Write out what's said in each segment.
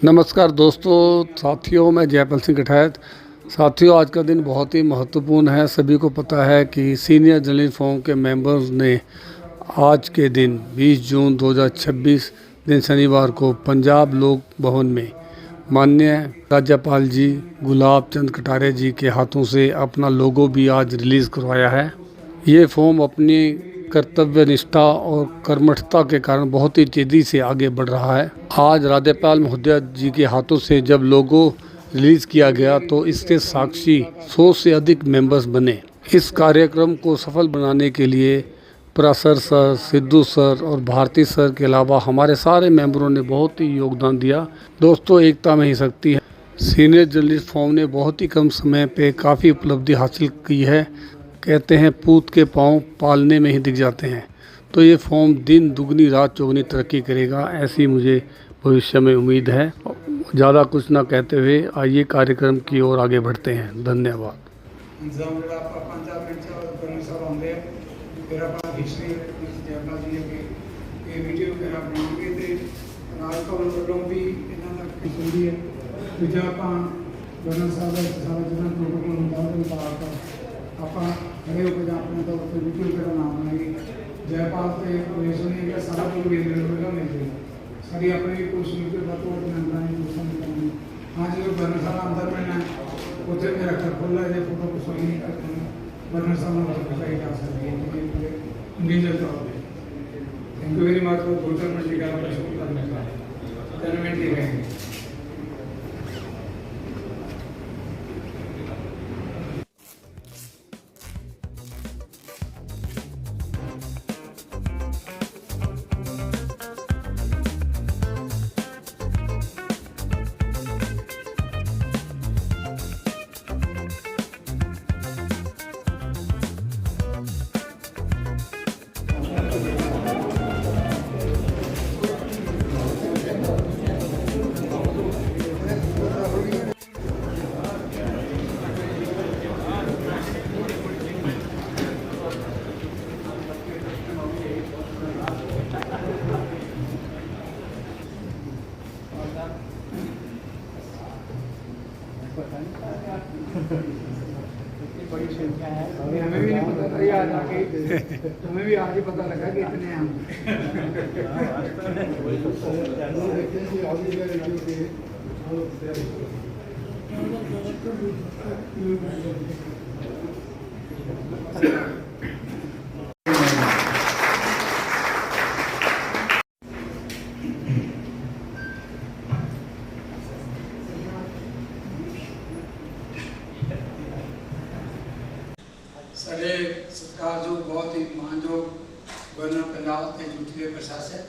नमस्कार दोस्तों, साथियों, मैं जयपाल सिंह कठायत। साथियों, आज का दिन बहुत ही महत्वपूर्ण है। सभी को पता है कि सीनियर जर्नलिस्ट फोरम के मेंबर्स ने आज के दिन 20 जून 2026 दिन शनिवार को पंजाब लोक भवन में माननीय राज्यपाल जी गुलाब चंद कटारिया जी के हाथों से अपना लोगो भी आज रिलीज़ करवाया है। ये फॉर्म अपनी कर्तव्य निष्ठा और कर्मठता के कारण बहुत ही तेज़ी से आगे बढ़ रहा है। आज राज्यपाल महोदया जी के हाथों से जब लोगो रिलीज़ किया गया तो इसके साक्षी 100 से अधिक मेंबर्स बने। इस कार्यक्रम को सफल बनाने के लिए पराशर सर, सिद्धू सर और भारती सर के अलावा हमारे सारे मेंबरों ने बहुत ही योगदान दिया। दोस्तों, एकता में ही शक्ति है। सीनियर जर्नलिस्ट फोरम ने बहुत ही कम समय पे काफ़ी उपलब्धि हासिल की है। कहते हैं पूत के पाँव पालने में ही दिख जाते हैं। तो ये फॉर्म दिन दुगनी रात चौगनी तरक्की करेगा, ऐसी मुझे भविष्य में उम्मीद है। ज़्यादा कुछ ना कहते हुए आइए कार्यक्रम की ओर आगे बढ़ते हैं। धन्यवाद। ਆਪਾਂ ਖੜੇ ਹੋ ਕੇ ਜਾਂ ਆਪਣੇ ਤੌਰ ਤੇ ਵੀਡੀਓ ਜਿਹੜਾ ਨਾਮ ਬਣਾਈ ਜੈਪਾਲ ਤੇ ਪੁਲਿਸ ਨੇ ਸਾਰਾ ਕੁਝ ਵੇਲੇ ਨੂੰ ਮਿਲਦੇ ਸਾਡੀ ਆਪਣੀ ਕੋਸ਼ਿਸ਼ ਤੇ ਬਤੌਰ ਮੈਂਬਰਾਂ ਦੀ ਕੋਸ਼ਿਸ਼ ਕਰਨੀ। हाँ जी, वो बर्नर साहब अंदर में उसे मेरा घर खोला है, फोटो को सही नहीं करते हैं। बर्नर साहब ने बताई जा सकती है इंडिविजुअल तौर पर। Thank you very much. वो 2-4 मिनट का प्रश्न करने का 10 मिनट ही रहेंगे। बड़ी संख्या है, हमें भी नहीं पता था। आज आके हमें भी आज ही पता लगा कि इतने हैं। साढ़े सत्कारयोग बहुत ही मानयोग गवर्नर पंजाब के यूटी प्रशासक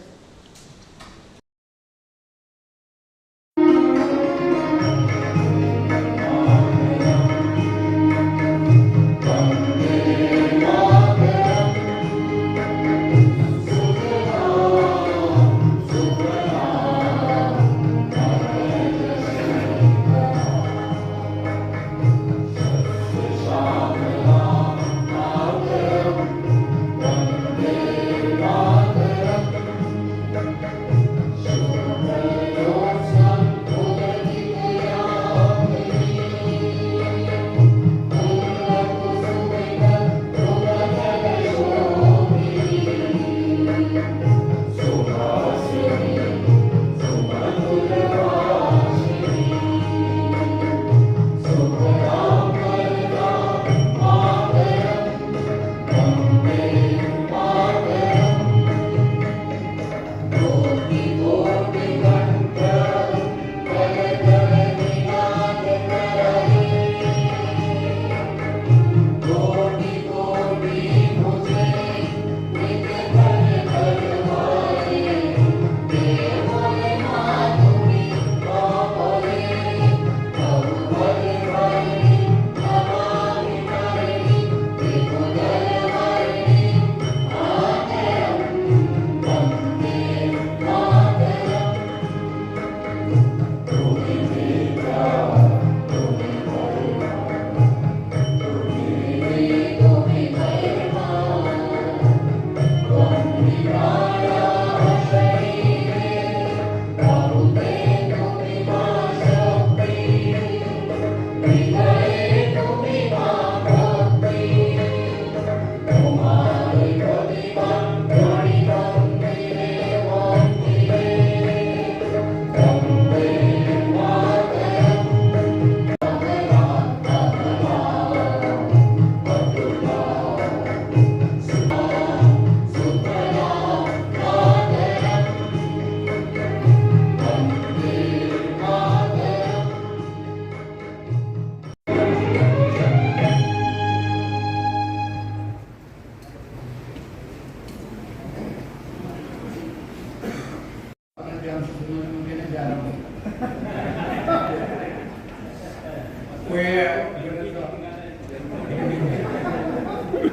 वो ये है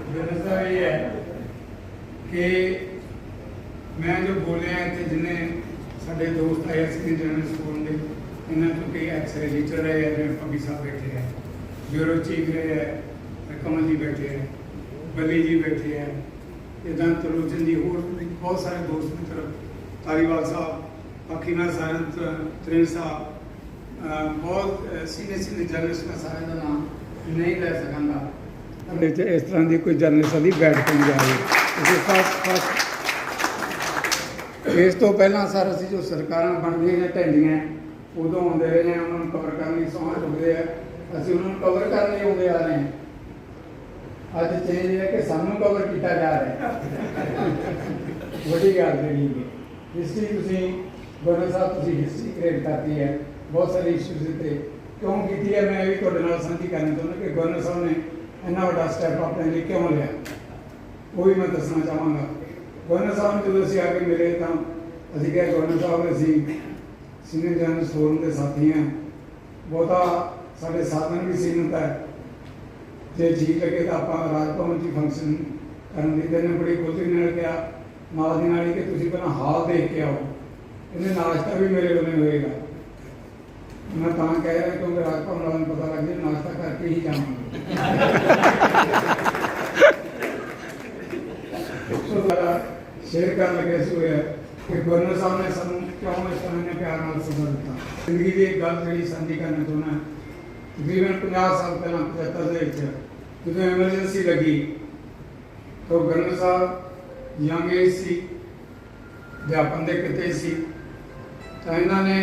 व्यवस्था ये है कि मैं जो बोलिया इतने जिन्हें साढ़े दोस्त आए सीनियर जर्नलिस्ट फोरम के इन्होंने तो कई एक्स एडिटर रहे हैं जिन्हें पब्बी साहब बैठे हैं ब्यूरो चीफ रहे हैं कमल जी बैठे हैं बली जी बैठे हैं इदा तलोचन जी और बहुत सारे दोस्त मित्र तारीवाल साहब हकीमा सारन त्रेन साहब बहुत सीनियर जर्नलिस्ट का सारे का नाम नहीं ले सकांगा इस तरह की कोई जर्नलिस्ट की बैठ के जा रही इस तो पहला सर असी जो सरकार बन गई ढंडियाँ उदों आते रहे हैं उन्होंने कवर करने सौं चुकते हैं असं उन्होंने कवर करने आते आ रहे हैं अज चेंज है कि सानू कवर किया जा रहा है बड़ी गल जी हिस्ट्री तुम गवर्नर साहब तुम हिस्ट्री क्रिएट करती है बहुत सारे इशूज से क्यों की है मैं भी थोड़े साझी करना चाहूँगा कि गवर्नर साहब ने इन्ना बड़ा स्टैप अपने लिए क्यों लिया वो भी मैं दसना चाहवागा गवर्नर साहब ने जो असी आके मिले तो असी क्या गवर्नर साहब असी सीनियर जर्नलिस्ट फोरम के साथी हैं बहुता साढ़े साधन भी सीमित है जो जी लगे तो आप राजभवन की फंक्शन करने की इन्हें बड़ी खुशी ने कहा नाल दी नाल कि तुम पहला हाल देख के आओ इन्हें नाश्ता भी मेरे वाले होएगा मैं कह रहा क्योंकि राजभवन वालों पता लग जाए नाश्ता करके ही जाऊँगा शेयर कर लगे हुए है कि गवर्नर साहब ने सानू क्यों इस तरह ने प्यार नाल सदा दिता जिंदगी की एक गल जी साझी करना चाहना तकरीबन 50 साल पहला 75 जो एमरजेंसी लगी तो गवर्नर साहब यंग एज सी अध्यापन के किते सी तो इन्होंने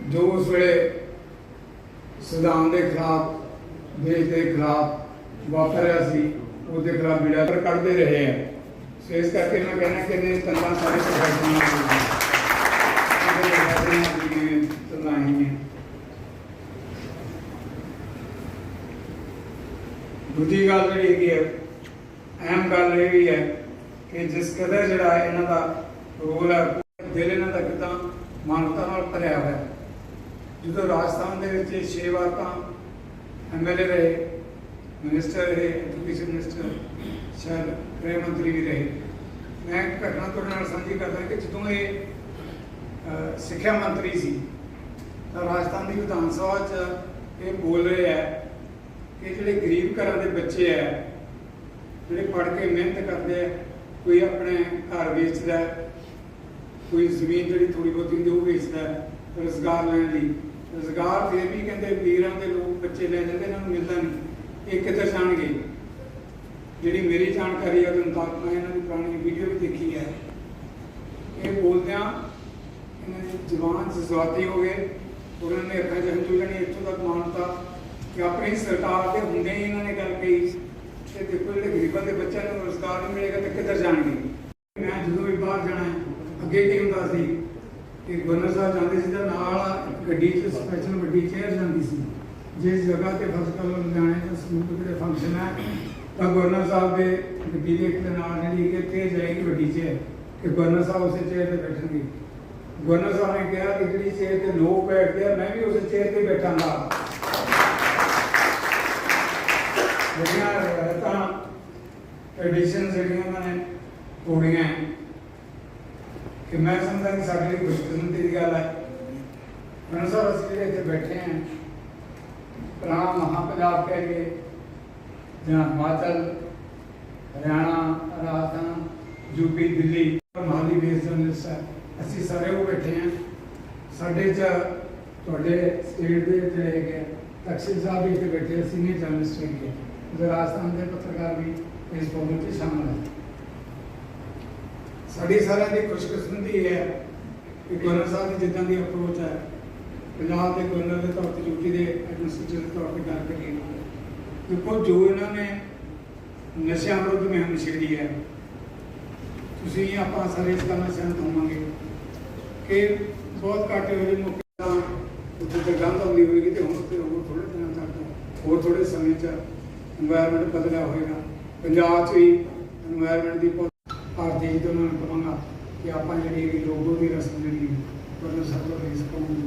जो उस वे संविधान के खिलाफ देश के खिलाफ वापरिया सी उसके खिलाफ बीड़ा पर कढ़ते रहे हैं सो इस करके मैं कहना कि तंजा सारे दूजी गल जी है अहम गल ये भी है कि जिस कदर जोड़ा इन्हों का रोल है दिल इन्हों का कितना मानवता भरिया हुआ है जो राजस्थान के 6 बार तो MLA रहे मिनिस्टर रहे एजुकेशन मिनिस्टर शायद गृह मंत्री भी रहे मैं घटना थोड़े साझी करता कि जो ये सिक्ख्या मंत्री सी तो राजस्थान की विधान सभा ये बोल रहे हैं कि जोड़े गरीब घर के बच्चे है जोड़े पढ़ के मेहनत करते हैं कोई अपने घर बेचता है कोई जमीन जी थोड़ी बहुत होंगी वो बेचता है रोजगार लैन ली रोजगार फिर भी कहते वीर के लोग बच्चे ले जाते इन्होंने मिलता नहीं ये किधर जाएंगे जी मेरी जानकारी है मुताबिक मैं इन्होंने पुरानी वीडियो भी देखी है ये बोलद्या इन्होंने जवान जज्बाती हो गए और उन्होंने अखा च हंजू जानी इतों तक मानता कि अपनी सरकार के होंगे ही इन्होंने गल कही कि देखो जो गरीबों के बच्चों को रोजगार नहीं मिलेगा तो किधर जाएंगे मैं जो भी बाहर जाना है अगे की होंगे सी कि गवर्नर साहब जाते सी तो नाल गड्डी च स्पैशल वड्डी चेयर जाती सी जिस जगह पर फर्स्ट कल लुधियाने समूह जो फंक्शन है तो गवर्नर साहब के गड्डी के जी चेयर जाएगी वड्डी चेयर कि गवर्नर साहब उस चेयर पर बैठेंगे गवर्नर साहब ने कहा कि जी चेयर पर लोग बैठते हैं मैं भी उस चेयर पर बैठागा ट्रेडिशन मैंने तोड़िया कि मैं समझा कि साढ़े लिए खुशकिस्मती की गल है गवर्नर साहब असं इतने बैठे हैं पुराना महापंजाब कह गए जहाँ हिमाचल हरियाणा राजस्थान यूपी दिल्ली माली बेस जर्नलिस्ट है असी सारे वो बैठे हैं साढ़े थोड़े स्टेट के जोड़े है तकसीर साहब भी इतने बैठे सीनियर जर्नलिस्ट है राजस्थान के पत्रकार भी इस प्रोग्राम में शामिल है साड़ी सारे की खुशकिस्मती है कि गवर्नर साहब की जिदा की अप्रोच है पंजाब के गवर्नर के तौर पर यूपी के एडमिनिस्ट्रेटर के तौर पर गल करिए देखो जो इन्होंने नशा विरुद्ध मुहिम छेड़ी है तुम आप सारे इस गल सहमत होवोगे कि बहुत घट हो मौके उत्तर गंध आती होगी तो हम थोड़े दिनों तक होर थोड़े समय एनवायरमेंट बदलिया होगा पंजाब भी एनवायरमेंट की बहुत भारतीय तो उन्होंने कहूँगा कि आप जी लोगों की रस्म जी गवर्नर साहब को पेश करूँगी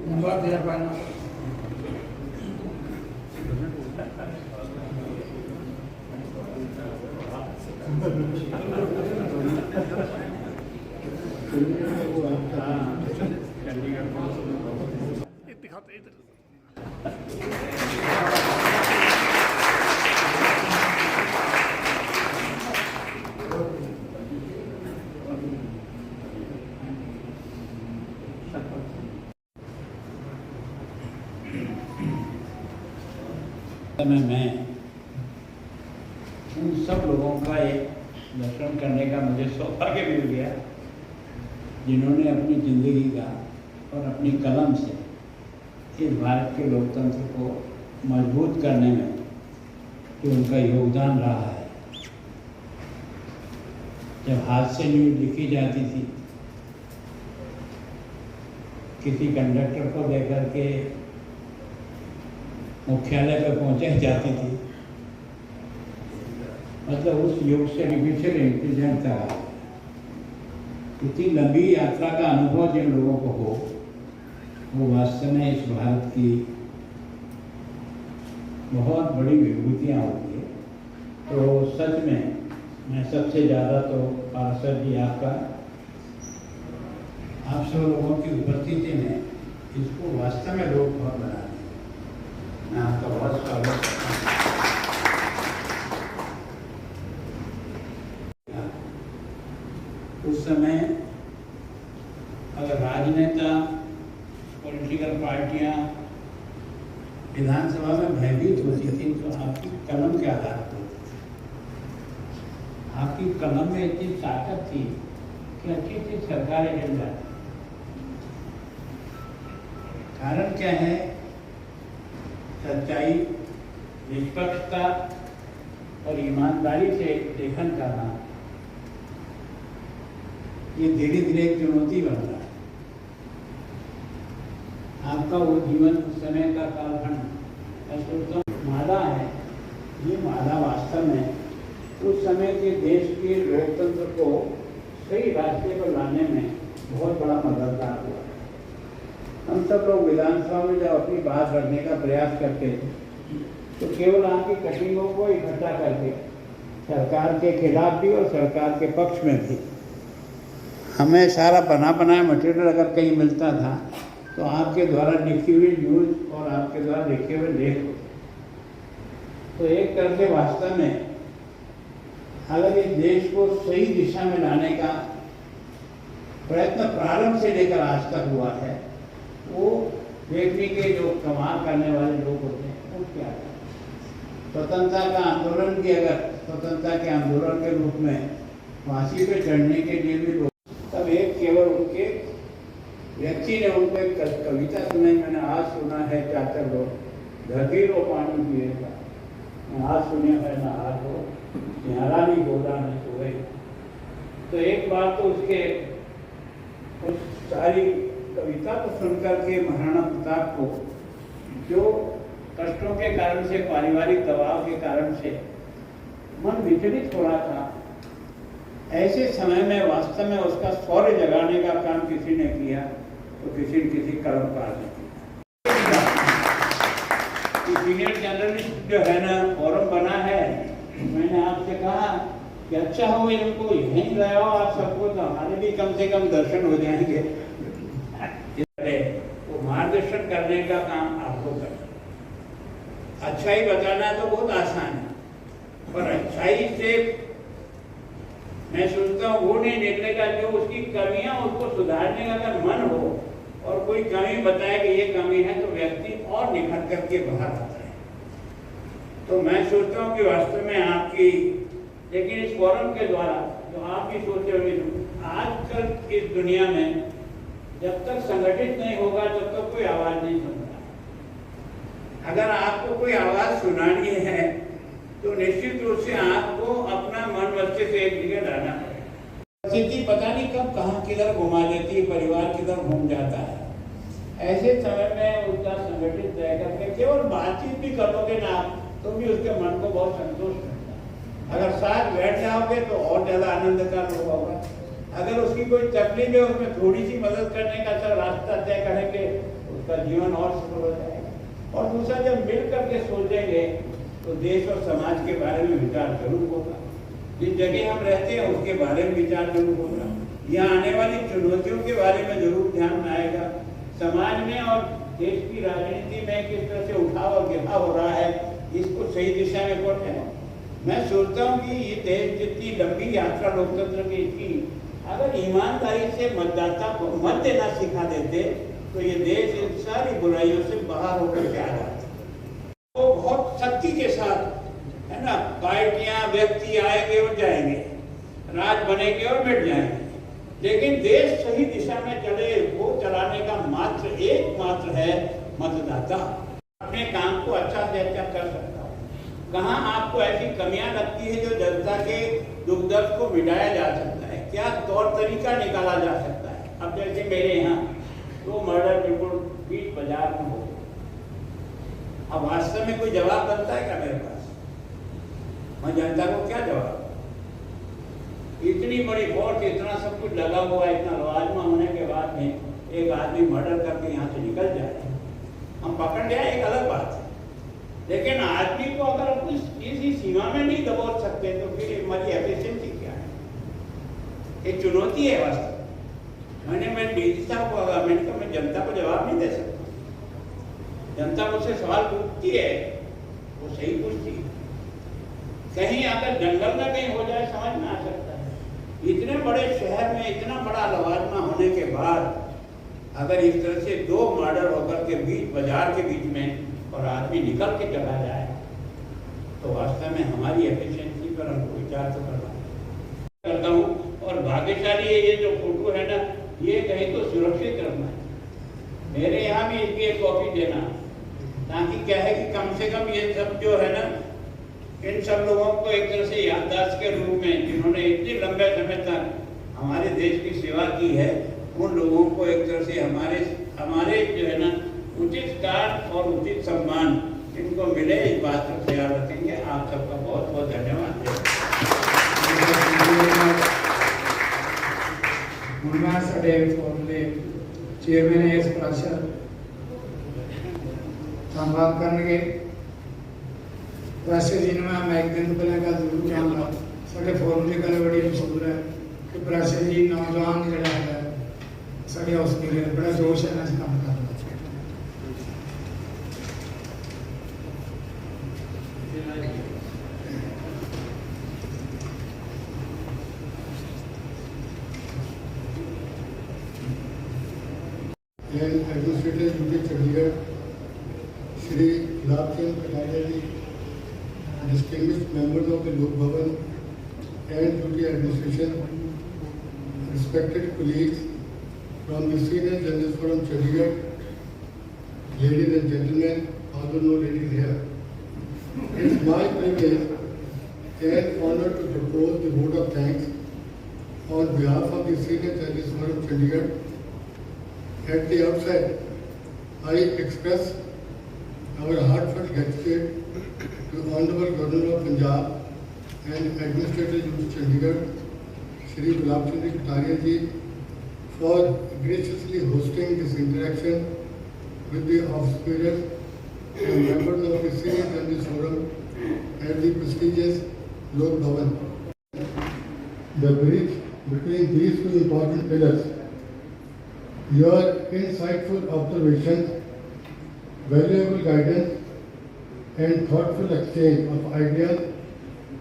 नंबर दिया पाना समय में उन सब लोगों का एक दर्शन करने का मुझे सौभाग्य मिल गया जिन्होंने अपनी ज़िंदगी का और अपनी कलम से इस भारत के लोकतंत्र को मजबूत करने में जो उनका योगदान रहा है। जब हाथ से न्यूज़ लिखी जाती थी, किसी कंडक्टर को लेकर के मुख्यालय पर पहुंचाई जाती थी, मतलब उस युग से डिजिटल इंटेलिजेंस था। इतनी लंबी यात्रा का अनुभव जिन लोगों को हो, वो वास्तव में इस भारत की बहुत बड़ी विभूतियाँ होती है। तो सच में मैं सबसे ज़्यादा तो पार्षद जी आपका, आप सब लोगों की उपस्थिति में इसको वास्तव में लोग बहुत बना रहे हैं। मैं आपका बहुत स्वागत करता हूँ। उस समय अगर राजनेता, पॉलिटिकल पार्टियां विधानसभा में भयभीत होती थी तो आपकी कलम के आधार पर होती थी। आपकी कलम में इतनी ताकत थी कि अच्छी अच्छी सरकारें हिल जाती। कारण क्या है? सच्चाई, निष्पक्षता और ईमानदारी से लेखन करना, ये धीरे धीरे एक चुनौती बन रहा है। आपका वो जीवन उस समय का कालखंड, मैं सोचता हूँ माला है, ये माला वास्तव में उस समय के देश के लोकतंत्र को सही रास्ते पर लाने में बहुत बड़ा मददगार हुआ। हम सब लोग विधानसभा में जब अपनी बात रखने का प्रयास करते थे तो केवल आपकी कटिंगों को इकट्ठा करके सरकार के खिलाफ भी और सरकार के पक्ष में भी हमें सारा बना बनाया मटेरियल अगर कहीं मिलता था तो आपके द्वारा लिखी हुई न्यूज़ और आपके द्वारा लिखे हुए लेख होते। तो एक तरह से वास्तव में अगर इस देश को सही दिशा में लाने का प्रयत्न प्रारंभ से लेकर आज तक हुआ है, वो देखने के जो कमाल करने वाले लोग होते हैं वो क्या है। स्वतंत्रता का आंदोलन की अगर स्वतंत्रता के आंदोलन के रूप में फांसी पे चढ़ने के लिए भी लोग, तब एक केवल उनके व्यक्ति ने उनको एक कविता सुनाई। मैंने आज सुना है चाचा लोग धरती रो पानी पिएगा, मैं आज सुने है ना आज हो न्यारा नहीं बोला नहीं सोए। तो एक बार तो उसके उस सारी कविता को सुनकर के महाराणा प्रताप को जो कष्टों के कारण से, पारिवारिक दबाव के कारण से मन विचलित हो रहा था, ऐसे समय में वास्तव में उसका शौर्य जगाने का काम किसी ने किया तो किसी न किसी कलमकार ने किया। सीनियर जर्नलिस्ट जो है ना फोरम बना है, मैंने आपसे कहा कि अच्छा हो इनको यहीं रहो आप सबको, तो हमारे भी कम से कम दर्शन हो जाएंगे। वो मार्गदर्शन करने का काम आपको करना। अच्छाई बताना तो बहुत आसान है, पर अच्छाई से मैं सोचता हूँ वो नहीं निकलेगा जो उसकी कमियां, उसको सुधारने का अगर मन हो और कोई कमी बताए कि ये कमी है तो व्यक्ति और निखर करके बाहर आता है। तो मैं सोचता हूँ कि वास्तव में आपकी, लेकिन इस फोरम के द्वारा जो आप भी सोचे हुए, आजकल इस दुनिया में जब तक संगठित नहीं होगा तब तक कोई आवाज नहीं सुनता। अगर आपको कोई आवाज सुनानी है तो निश्चित रूप से आपको अपना मन मस्तिष्क एक जगह लाना है। परिस्थिति पता नहीं कब कहाँ किधर घुमा देती है, परिवार किधर घूम जाता है। ऐसे समय में उसका संगठित रह करके केवल बातचीत भी करोगे ना तो भी उसके मन को बहुत संतोष मिलता है। अगर साथ बैठ जाओगे तो और ज़्यादा आनंद का अनुभव होगा। अगर उसकी कोई तकलीफ है उसमें थोड़ी सी मदद करने का सब रास्ता तय करेंगे, उसका जीवन और सफल हो जाएगा। और दूसरा, जब मिल करके सोचेंगे तो देश और समाज के बारे में विचार जरूर होगा। जिस जगह हम रहते हैं उसके बारे में विचार जरूर होगा। यहाँ आने वाली चुनौतियों के बारे में जरूर ध्यान आएगा। समाज में और देश की राजनीति में किस तरह से उठाव और गिराव हो रहा है, इसको सही दिशा में कौन है। मैं सोचता हूँ कि ये देश जितनी लंबी यात्रा लोकतंत्र की थी, अगर ईमानदारी से मतदाता को मत देना सिखा देते तो ये देश इन सारी बुराइयों से बाहर होकर के आ जाता। वो बहुत शक्ति के साथ, है ना, पार्टियां व्यक्ति आएंगे और जाएंगे, राज बनेंगे और मिट जाएंगे, लेकिन देश सही दिशा में चले वो चलाने का मात्र एकमात्र है मतदाता। अपने काम को अच्छा से अच्छा कर सकता हूँ। कहाँ आपको ऐसी कमियां लगती है जो जनता के दुख दर्द को मिटाया जा सकता है, क्या तौर तरीका निकाला जा सकता है। अब जैसे मेरे यहाँ तो मर्डर बिल्कुल बीच बाजार में हो, अब वास्तव में कोई जवाब बनता है क्या मेरे पास? मैं जनता को क्या जवाब? इतनी बड़ी फोर्स, इतना सब कुछ लगा हुआ है, इतना लवाजमा होने के बाद में एक आदमी मर्डर करके यहाँ से निकल जाए, हम पकड़ लिया एक अलग बात है, लेकिन आदमी को अगर अपनी किसी सीमा में नहीं दबोच सकते तो फिर हमारी एफिशिएंसी क्या है? एक चुनौती है वास्तव। मैं डीजी साहब को अगर मैंने कहा मैं जनता को जवाब नहीं दे सकता। जनता मुझसे सवाल पूछती है, वो सही पूछती है। कहीं अगर जंगल में कहीं हो जाए समझ में आ सकता है। इतने बड़े शहर में इतना बड़ा लवाजमा होने के बाद अगर इस तरह से दो मर्डर होकर के बीच बाजार के बीच में और आदमी निकल के चला जाए तो वास्तव में हमारी एफिशिएंसी पर हमको विचार तो करता हूँ। और भाग्यशाली ये जो फोटो है ना, ये कहीं तो सुरक्षित रखना है। मेरे यहाँ भी इसकी एक कॉपी देना, ताकि क्या है कि कम से कम ये सब जो है ना, इन सब लोगों को एक तरह से याददाश्त के रूप में जिन्होंने इतने लंबे समय तक हमारे देश की सेवा की है, उन लोगों को एक तरह से हमारे जो है ना उचित स्थान और उचित सम्मान इनको मिले, इस बात का ख्याल रखेंगे। आप सबका बहुत बहुत धन्यवाद। साढ़े फोरम के चेयरमैन इस परिषद धन्यवाद करेंगे। प्रैस जी ने मैं एक दिन पहले गल जरूर कहूँगा, साढ़े फोरम की गल बड़ी मशहूर है कि प्रैस जी नौजवान जोड़ा है साढ़े हाउस के लिए बड़ा जोश है इस काम करना। Administrative unit Chandigarh Shri Gulab Chand Kataria ji, distinguished members of the Lok Bhavan and duty administration, respected colleagues from the Senior Journalists Forum Chandigarh, ladies and gentlemen, although no ladies here, it's my privilege and honor to propose the vote of thanks on behalf of the Senior Journalists Forum Chandigarh. At the outset, I express our heartfelt gratitude to Honorable Governor of Punjab and Administrator Youth Chandigarh, Shri Gulab Chand Kataria ji, for graciously hosting this interaction with the officers and members of the Senior Journalists Forum at the prestigious Lok Bhavan. The bridge between these two important pillars, your insightful observations, valuable guidance and thoughtful exchange of ideas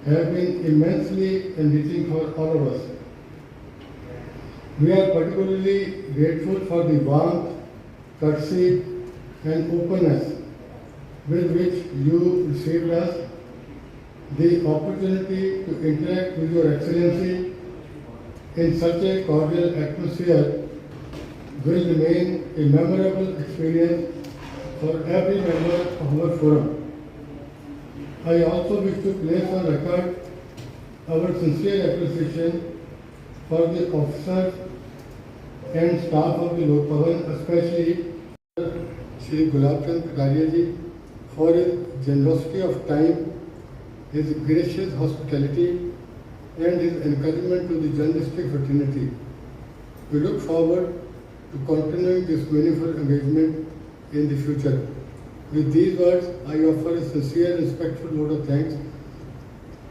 have been immensely enriching for all of us. We are particularly grateful for the warmth, courtesy and openness with which you received us. The opportunity to interact with Your Excellency in such a cordial atmosphere will remain a memorable experience for every member of our forum. I also wish to place on record our sincere appreciation for the officers and staff of the Lok Bhavan, especially Shri Gulab Chand Kataria ji, for his generosity of time, his gracious hospitality, and his encouragement to the journalistic fraternity. We look forward to continuing this meaningful engagement in the future. With these words, I offer a sincere and respectful vote of thanks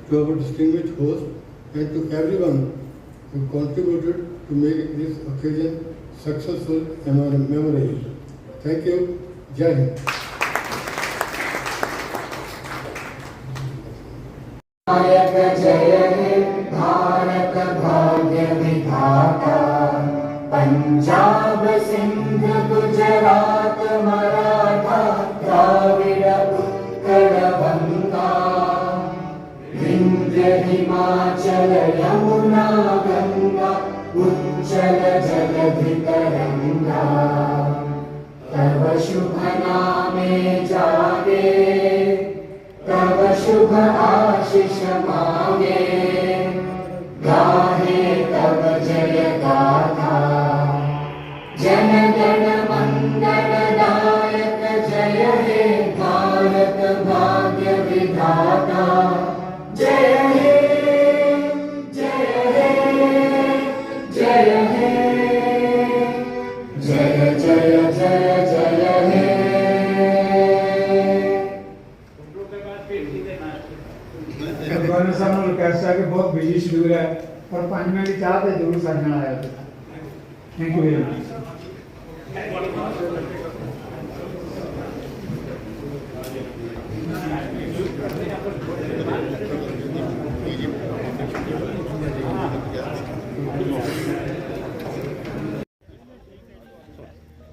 to our distinguished host and to everyone who contributed to make this occasion successful and memorable. Thank you. Jai Hind. नायक जय हे भारत भाग्य विधाता, पंजाब सिंध गुजरात मराठा द्राविड़ उत्कल बंगा, विंध्य हिमाचल यमुना गंगा उच्चल जलधि तरंगा, तव शुभ नामे जागे, तव शुभ आशीष मांगे, गाहे तव जय गाथा, जन गण मंगल दायक जय हे भारत भाग्य विधाता, जय हे जय हे जय हे, जय जय जय जय हे। गवर्नर साहब ने रिक्वेस्ट है कि बहुत बिजी शेड्यूल है पर 5 मिनट की चाह तो जरूर साथ में आया। Thank you very much.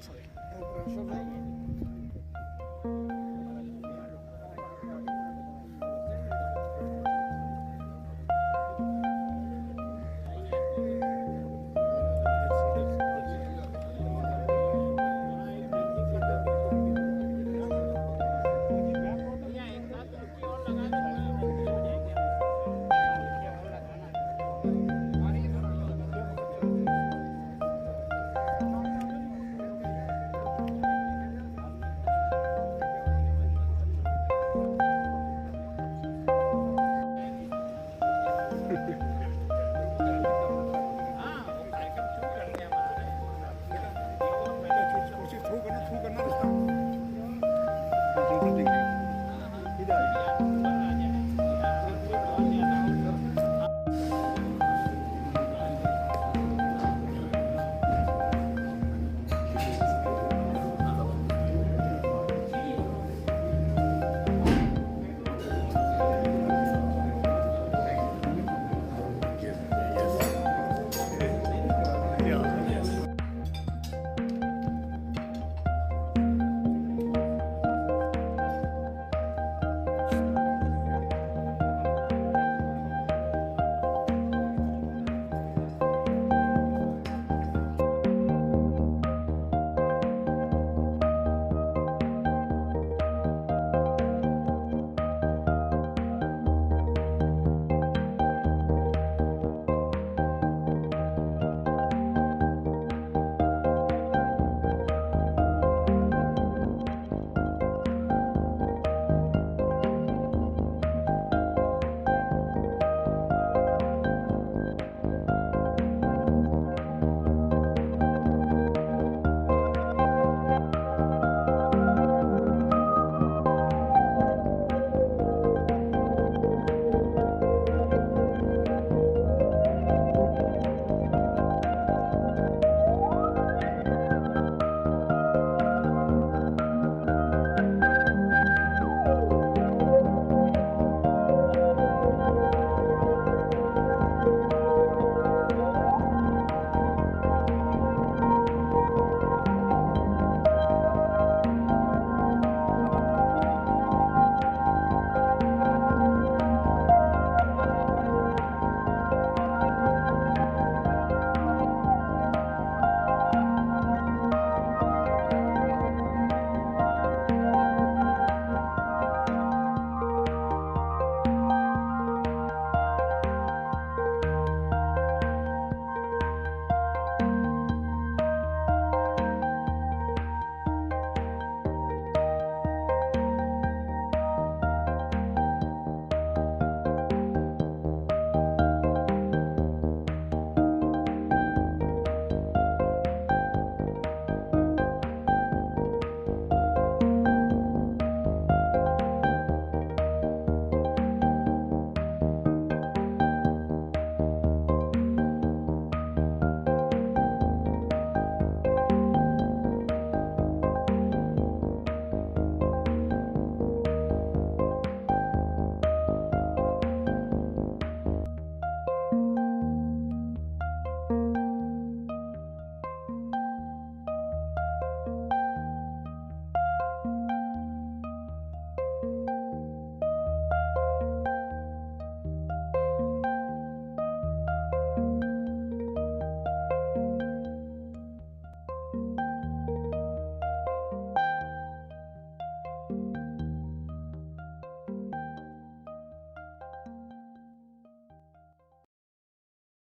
Sorry.